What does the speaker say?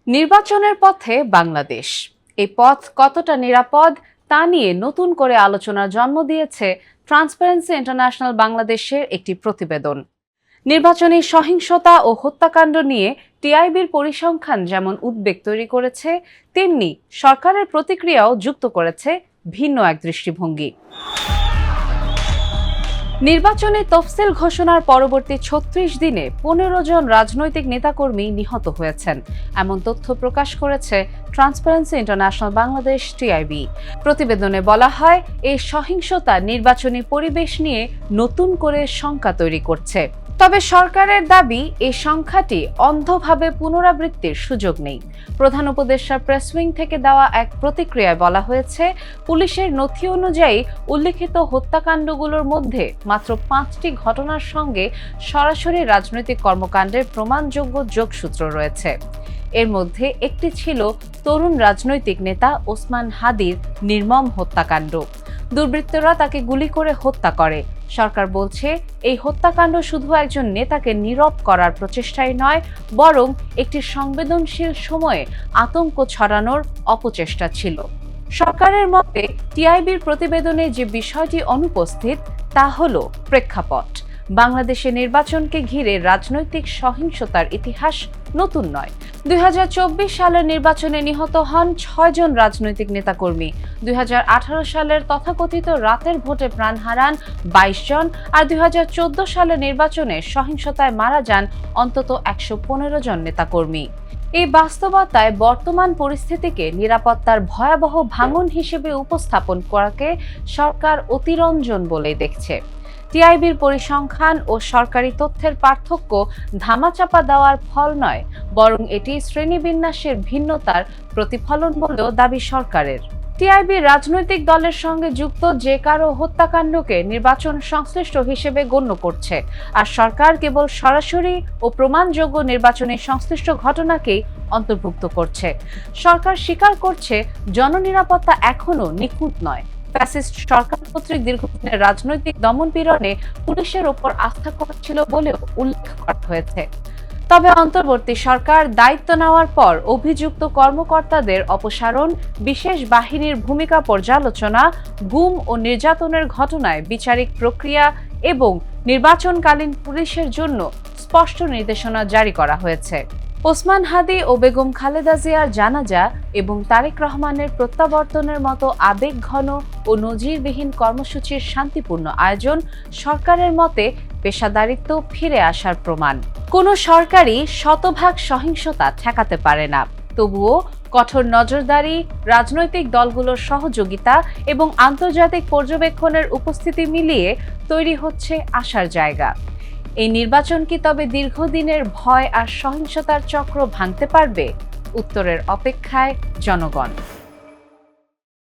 নির্বাচনের পথে বাংলাদেশ। এই পথ কতটা নিরাপদ তা নিয়ে নতুন করে আলোচনার জন্ম দিয়েছে ট্রান্সপারেন্সি ইন্টারন্যাশনাল বাংলাদেশের একটি প্রতিবেদন। নির্বাচনী সহিংসতা ও হত্যাকাণ্ড নিয়ে টিআইবির পরিসংখ্যান যেমন উদ্বেগ তৈরি করেছে, তেমনি সরকারের প্রতিক্রিয়াও যুক্ত করেছে ভিন্ন এক দৃষ্টিভঙ্গি। নির্বাচনে তফসিল ঘোষণার পরবর্তী ৩৬ দিনে ১৫ জন রাজনৈতিক নেতাকর্মী নিহত হয়েছেন, এমন তথ্য প্রকাশ করেছে ট্রান্সপারেন্সি ইন্টারন্যাশনাল বাংলাদেশ টিআইবি। প্রতিবেদনে বলা হয়, এই সহিংসতা নির্বাচনী পরিবেশ নিয়ে নতুন করে শঙ্কা তৈরি করছে। তবে সরকারের দাবি, এই সংখ্যাটি অন্ধভাবে পুনরাবৃত্তির সুযোগ নেই। প্রধান উপদেষ্টার প্রেস উইং থেকে দেওয়া এক প্রতিক্রিয়ায় বলা হয়েছে, পুলিশের নথি অনুযায়ী উল্লিখিত হত্যাকাণ্ডগুলোর মধ্যে মাত্র ৫টি ঘটনার সঙ্গে সরাসরি রাজনৈতিক কর্মকাণ্ডের প্রমাণযোগ্য যোগসূত্র রয়েছে। এর মধ্যে একটি ছিল তরুণ রাজনৈতিক নেতা ওসমান হাদির নির্মম হত্যাকাণ্ড। দুর্বৃত্তরা তাকে গুলি করে হত্যা করে। সরকার বলছে, এই হত্যাকাণ্ড শুধু একজন নেতাকে নীরব করার প্রচেষ্টাই নয়, বরং একটি সংবেদনশীল সময়ে আতঙ্ক ছড়ানোর অপচেষ্টা ছিল। সরকারের মতে, টিআইবির প্রতিবেদনে যে বিষয়টি অনুপস্থিত তা হল প্রেক্ষাপট। বাংলাদেশে নির্বাচনকে ঘিরে রাজনৈতিক সহিংসতার ইতিহাস নতুন নয়। ২০২৪ সালের নির্বাচনে নিহত হন ৬ জন রাজনৈতিক নেতাকর্মী। ২০১৮ সালের তথাকথিত রাতের ভোটে প্রাণ হারান ২২ জন, আর ২০১৪ সালের নির্বাচনে সহিংসতায় মারা যান অন্তত ১১৫ জন নেতাকর্মী। এই বাস্তবতায় বর্তমান পরিস্থিতিকে নিরাপত্তার ভয়াবহ ভাঙন হিসেবে উপস্থাপন করাকে সরকার অতিরঞ্জন বলে দেখছে। টিআইবির পরিসংখ্যান ও সরকারি তথ্যের পার্থক্য ধামাচাপা দেওয়ার ফল নয়, বরং এটি শ্রেণীবিন্যাসের ভিন্নতার প্রতিফলন বলেও দাবি সরকারের। টিআইবি রাজনৈতিক দলের সঙ্গে যুক্ত যে কারো হত্যাকাণ্ডকে নির্বাচন সংশ্লিষ্ট হিসেবে গণ্য করছে, আর সরকার কেবল সরাসরি ও প্রমাণযোগ্য নির্বাচনে সংশ্লিষ্ট ঘটনাকেই অন্তর্ভুক্ত করছে। সরকার স্বীকার করছে, জননিরাপত্তা এখনও নিখুঁত নয়। ফ্যাসিস্ট সরকার কর্তৃক দীর্ঘদিনের রাজনৈতিক দমনপীড়নে পুলিশের ওপর আস্থা করা ছিল বলেও উল্লেখ করা হয়েছে। তবে অন্তর্বর্তী সরকার দায়িত্ব নেওয়ার পর অভিযুক্ত কর্মকর্তাদের অপসারণ, বিশেষ বাহিনীর ভূমিকা পর্যালোচনা, গুম ও নির্যাতনের ঘটনায় বিচারিক প্রক্রিয়া এবং নির্বাচনকালীন পুলিশের জন্য স্পষ্ট নির্দেশনা জারি করা হয়েছে। ওসমান হাদি ও বেগম খালেদা জিয়ার জানাজা এবং তারেক রহমানের প্রত্যাবর্তনের মতো আবেগঘন ও নজিরবিহীন কর্মসূচির শান্তিপূর্ণ আয়োজন সরকারের মতে পেশাদারিত্ব ফিরে আসার প্রমাণ। কোনো সরকারই শতভাগ সহিংসতা ঠেকাতে পারে না, তবুও কঠোর নজরদারি, রাজনৈতিক দলগুলোর সহযোগিতা এবং আন্তর্জাতিক পর্যবেক্ষণের উপস্থিতি মিলিয়ে তৈরি হচ্ছে আশার জায়গা। এই নির্বাচন কি তবে দীর্ঘদিনের ভয় আর সহিংসতার চক্র ভাঙতে পারবে? উত্তরের অপেক্ষায় জনগণ।